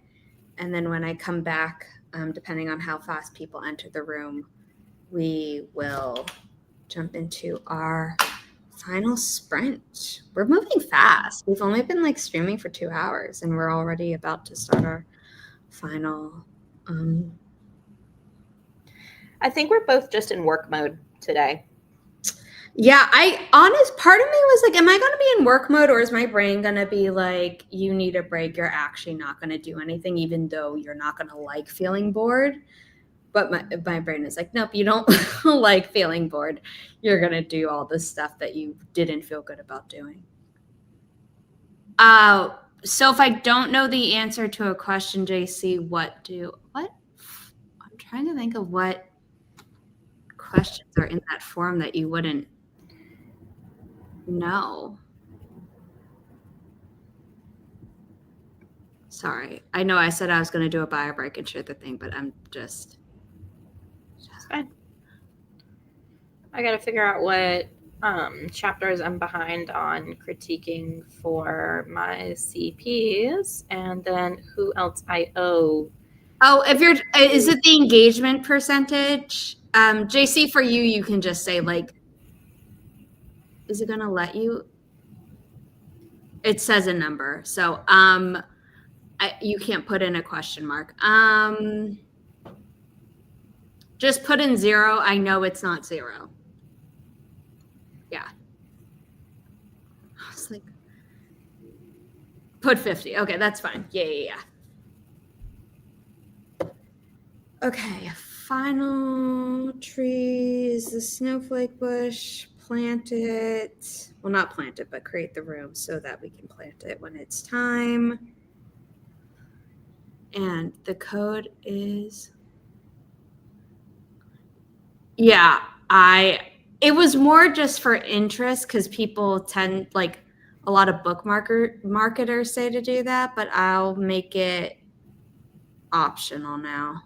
And then when I come back, depending on how fast people enter the room, we will jump into our final sprint. We're moving fast. We've only been like streaming for 2 hours, and we're already about to start our final. I think we're both just in work mode today. Yeah, part of me was like, am I going to be in work mode, or is my brain going to be like, you need a break, you're actually not going to do anything, even though you're not going to like feeling bored? But my brain is like, nope, you don't like feeling bored. You're going to do all this stuff that you didn't feel good about doing. So if I don't know the answer to a question, JC, what? I'm trying to think of what questions are in that form that you wouldn't know. Sorry. I know I said I was going to do a bio break and share the thing, but I'm just. It's fine. I got to figure out what chapters I'm behind on critiquing for my CPs, and then who else I owe. Oh, is it the engagement percentage? JC, for you, you can just say like, is it going to let you? It says a number. So, you can't put in a question mark. Just put in 0. I know it's not 0. Yeah. I was like, put 50. Okay, that's fine. Yeah. Okay, final tree is the snowflake bush. Plant it. Well, not plant it, but create the room so that we can plant it when it's time. And the code is. Yeah, it was more just for interest because people tend, like, a lot of book marketers say to do that, but I'll make it optional now.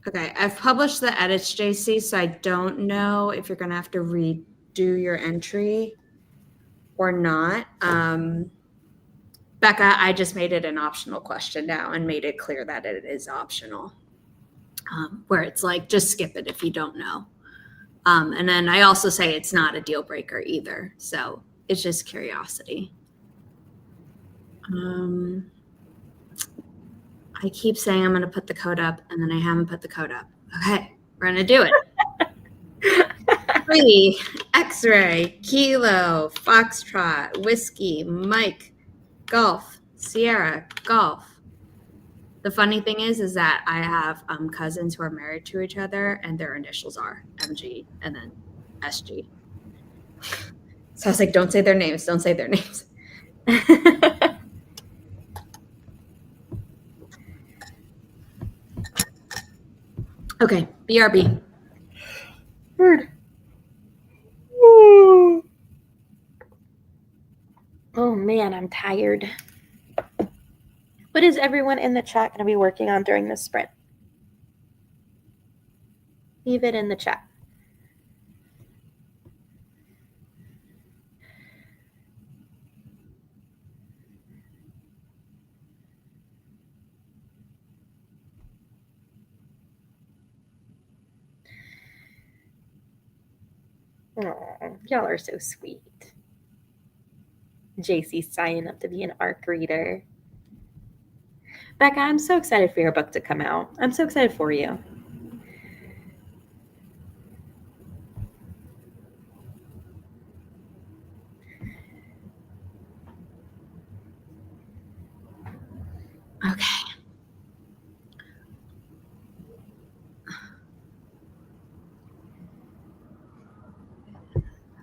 Okay, I've published the edits, JC, so I don't know if you're going to have to redo your entry or not. Becca, I just made it an optional question now and made it clear that it is optional, where it's like, just skip it if you don't know. And then I also say it's not a deal breaker either. So it's just curiosity. I keep saying I'm going to put the code up, and then I haven't put the code up. Okay, we're going to do it. 3, X-ray, Kilo, Foxtrot, Whiskey, Mike, Golf, Sierra, Golf. The funny thing is that I have cousins who are married to each other, and their initials are MG and then SG. So I was like, don't say their names. Don't say their names. Okay, BRB. Word. Oh man, I'm tired. What is everyone in the chat going to be working on during this sprint? Leave it in the chat. Oh, y'all are so sweet. JC's signing up to be an ARC reader. Becca, I'm so excited for your book to come out. I'm so excited for you. Okay.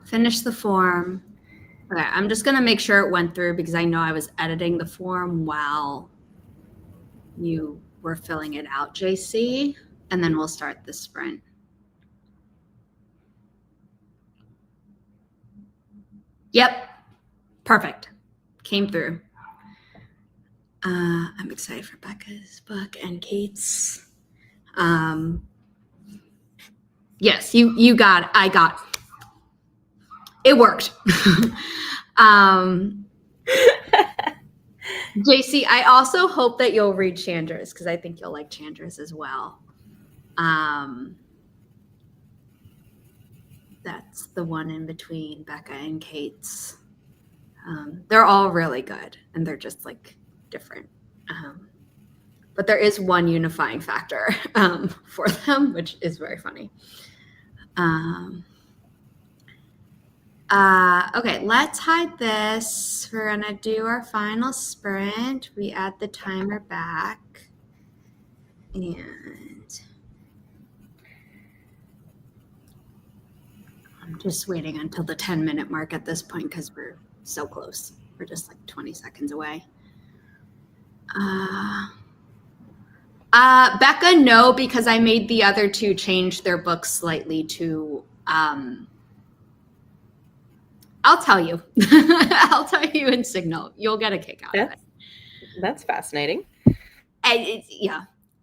Finish the form. Okay, I'm just going to make sure it went through because I know I was editing the form while you were filling it out, JC, and then we'll start the sprint. Yep, perfect. Came through. I'm excited for Becca's book and Kate's. Yes, you got it. I got it. It worked. JC, I also hope that you'll read Chandra's because I think you'll like Chandra's as well. That's the one in between Becca and Kate's. They're all really good, and they're just like different. But there is one unifying factor for them, which is very funny. Okay, let's hide this. We're gonna do our final sprint. We add the timer back. And I'm just waiting until the 10-minute mark at this point because we're so close. We're just like 20 seconds away. Becca, no, because I made the other two change their books slightly to, I'll tell you. I'll tell you in Signal. You'll get a kick out of it. That's fascinating. And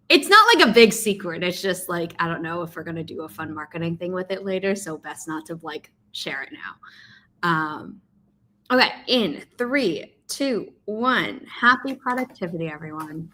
it's not like a big secret. It's just like, I don't know if we're going to do a fun marketing thing with it later. So best not to like share it now. Okay. In 3, 2, 1. Happy productivity, everyone.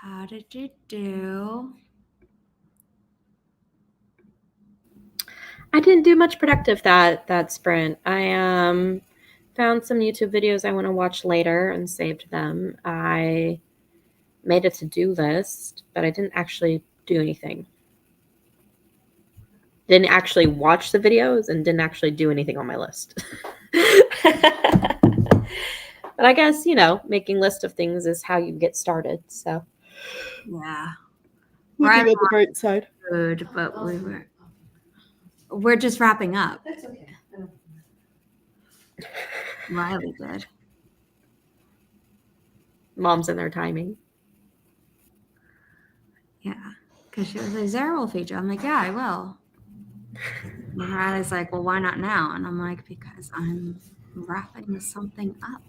How did you do? I didn't do much productive that sprint. I found some YouTube videos I want to watch later and saved them. I made a to-do list, but I didn't actually do anything. Didn't actually watch the videos and didn't actually do anything on my list. But I guess, making list of things is how you get started. So Yeah. looking at the bright side. Food, but we're just wrapping up. That's okay. Riley did. Mom's in their timing. Yeah. Because she was like, Zara will feed you. I'm like, yeah, I will. And Riley's like, well, why not now? And I'm like, because I'm wrapping something up.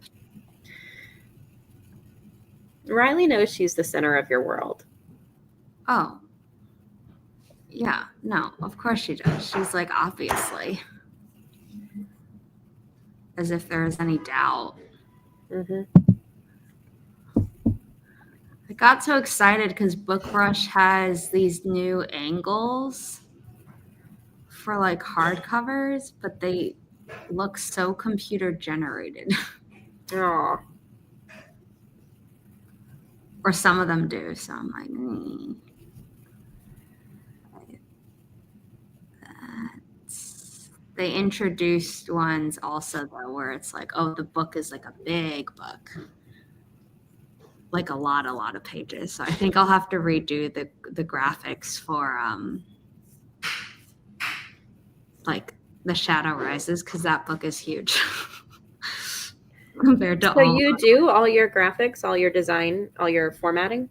Riley knows she's the center of your world. Oh. Yeah. No, of course she does. She's like, obviously. As if there is any doubt. Mm-hmm. I got so excited because BookBrush has these new angles for like hardcovers, but they look so computer generated. Oh. Or some of them do. So I'm like, They introduced ones also though where it's like, oh, the book is like a big book. Like a lot of pages. So I think I'll have to redo the graphics for like The Shadow Rises, because that book is huge. Compared to So you do all your graphics, all your design, all your formatting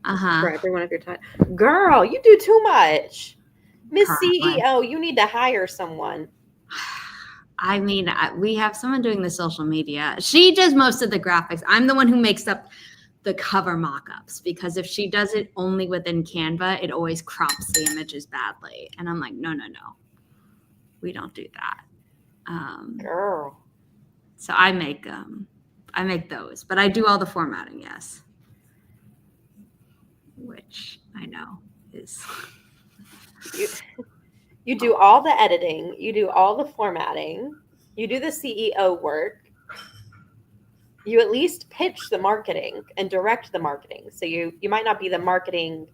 for every one of your titles? Girl, you do too much. Miss CEO, you need to hire someone. I mean, we have someone doing the social media. She does most of the graphics. I'm the one who makes up the cover mock-ups, because if she does it only within Canva, it always crops the images badly. And I'm like, no. We don't do that. Girl. So I make those, but I do all the formatting, yes. Which I know is You do all the editing, you do all the formatting, you do the CEO work. You at least pitch the marketing and direct the marketing. So you might not be the marketing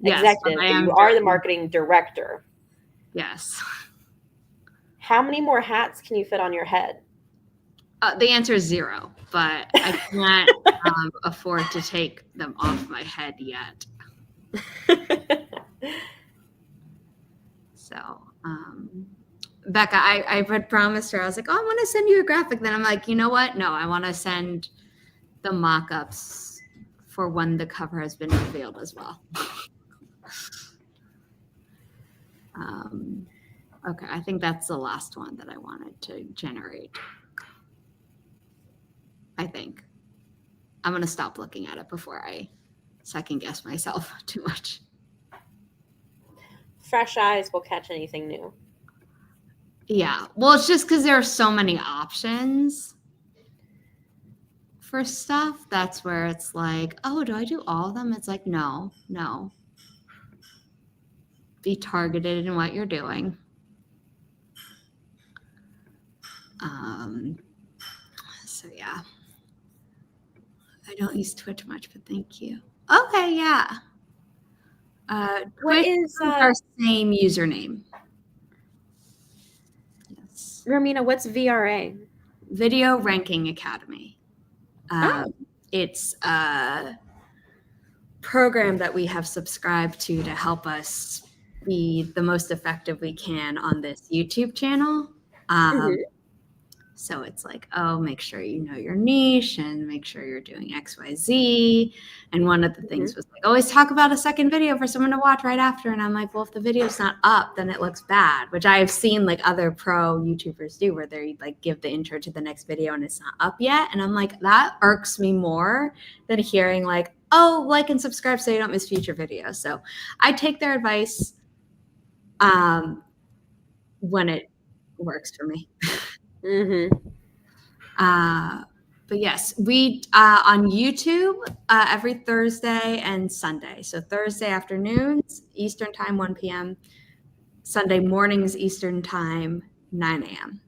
executive, but you are the marketing director. Yes. How many more hats can you fit on your head? The answer is 0, but I can't afford to take them off my head yet. So, Becca, I had promised her, I was like, oh, I want to send you a graphic. Then I'm like, you know what? No, I want to send the mock-ups for when the cover has been revealed as well. Okay, I think that's the last one that I wanted to generate. I think. I'm going to stop looking at it before I second guess myself too much. Fresh eyes will catch anything new. Yeah. Well, it's just because there are so many options for stuff. That's where it's like, oh, do I do all of them? It's like, no. Be targeted in what you're doing. So yeah. I don't use Twitch much, but thank you. Okay, yeah. What Twitch is our same username? Yes. Romina, what's VRA? Video Ranking Academy. It's a program that we have subscribed to help us be the most effective we can on this YouTube channel. So it's like, oh, make sure you know your niche and make sure you're doing XYZ. And one of the things was like, always talk about a second video for someone to watch right after. And I'm like, well, if the video's not up, then it looks bad, which I have seen like other pro YouTubers do, where they like give the intro to the next video and it's not up yet. And I'm like, that irks me more than hearing like, oh, like and subscribe so you don't miss future videos. So I take their advice when it works for me. But yes, we on YouTube every Thursday and Sunday. So Thursday afternoons, Eastern time, 1 p.m. Sunday mornings, Eastern time, 9 a.m.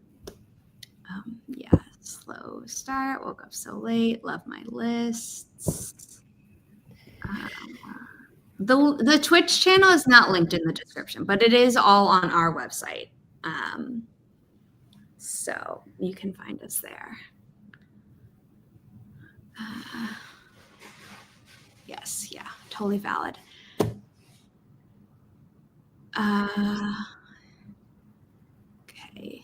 Yeah, slow start. Woke up so late. Love my lists. The Twitch channel is not linked in the description, but it is all on our website. So you can find us there. Yes, yeah, totally valid. Okay.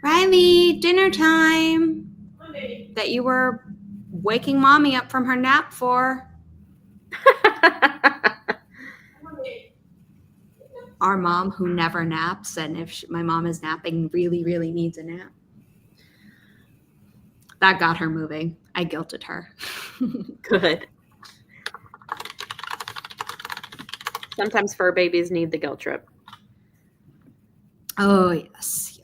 Riley, dinner time. That you were waking mommy up from her nap for. Our mom, who never naps, and if my mom is napping, really, really needs a nap. That got her moving. I guilted her. Good. Sometimes fur babies need the guilt trip. Oh, yes.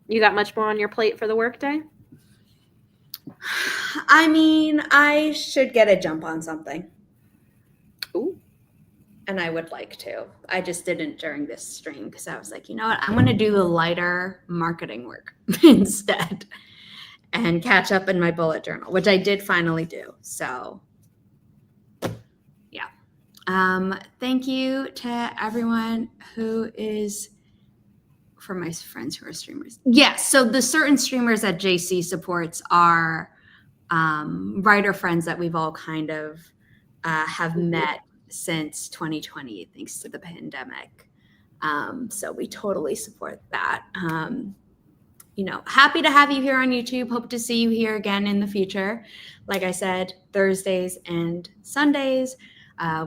You got much more on your plate for the workday? I mean, I should get a jump on something. Ooh. And I would like to. I just didn't during this stream because I was like, you know what? I'm going to do the lighter marketing work instead and catch up in my bullet journal, which I did finally do. So, yeah. Thank you to everyone who is, for my friends who are streamers. Yes. So the certain streamers that JC supports are writer friends that we've all kind of have met since 2020, thanks to the pandemic. So we totally support that. Happy to have you here on YouTube. Hope to see you here again in the future. Like I said, Thursdays and Sundays.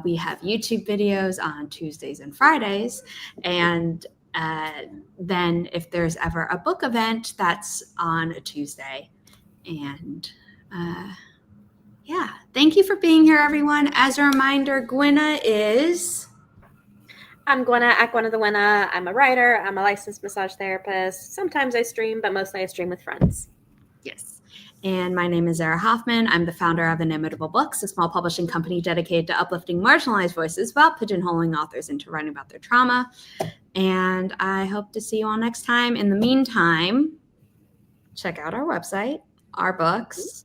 We have YouTube videos on Tuesdays and Fridays. And then if there's ever a book event, that's on a Tuesday. And yeah, thank you for being here, everyone. As a reminder, Gwenna is... I'm Gwenna, Gwenna the Winna. I'm a writer. I'm a licensed massage therapist. Sometimes I stream, but mostly I stream with friends. Yes. And my name is Zara Hoffman. I'm the founder of Inimitable Books, a small publishing company dedicated to uplifting marginalized voices while pigeonholing authors into writing about their trauma. And I hope to see you all next time. In the meantime, check out our website, our books.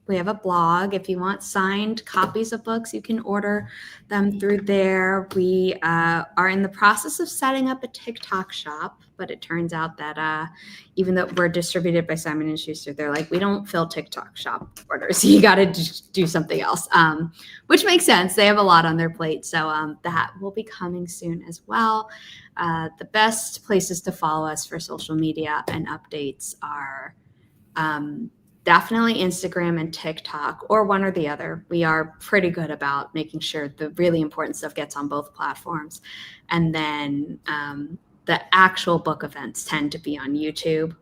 We have a blog. If you want signed copies of books, you can order them through there. We are in the process of setting up a TikTok shop, but it turns out that even though we're distributed by Simon & Schuster, they're like, we don't fill TikTok shop orders. You got to do something else, which makes sense. They have a lot on their plate. So that will be coming soon as well. The best places to follow us for social media and updates are definitely Instagram and TikTok, or one or the other. We are pretty good about making sure the really important stuff gets on both platforms. And then the actual book events tend to be on YouTube.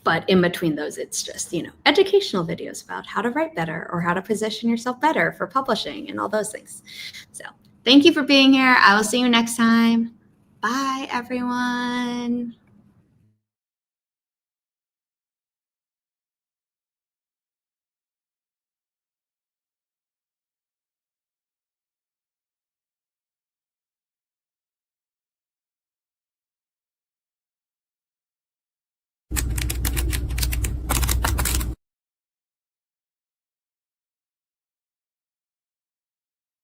But in between those, it's just, educational videos about how to write better or how to position yourself better for publishing and all those things. So thank you for being here. I will see you next time. Bye, everyone.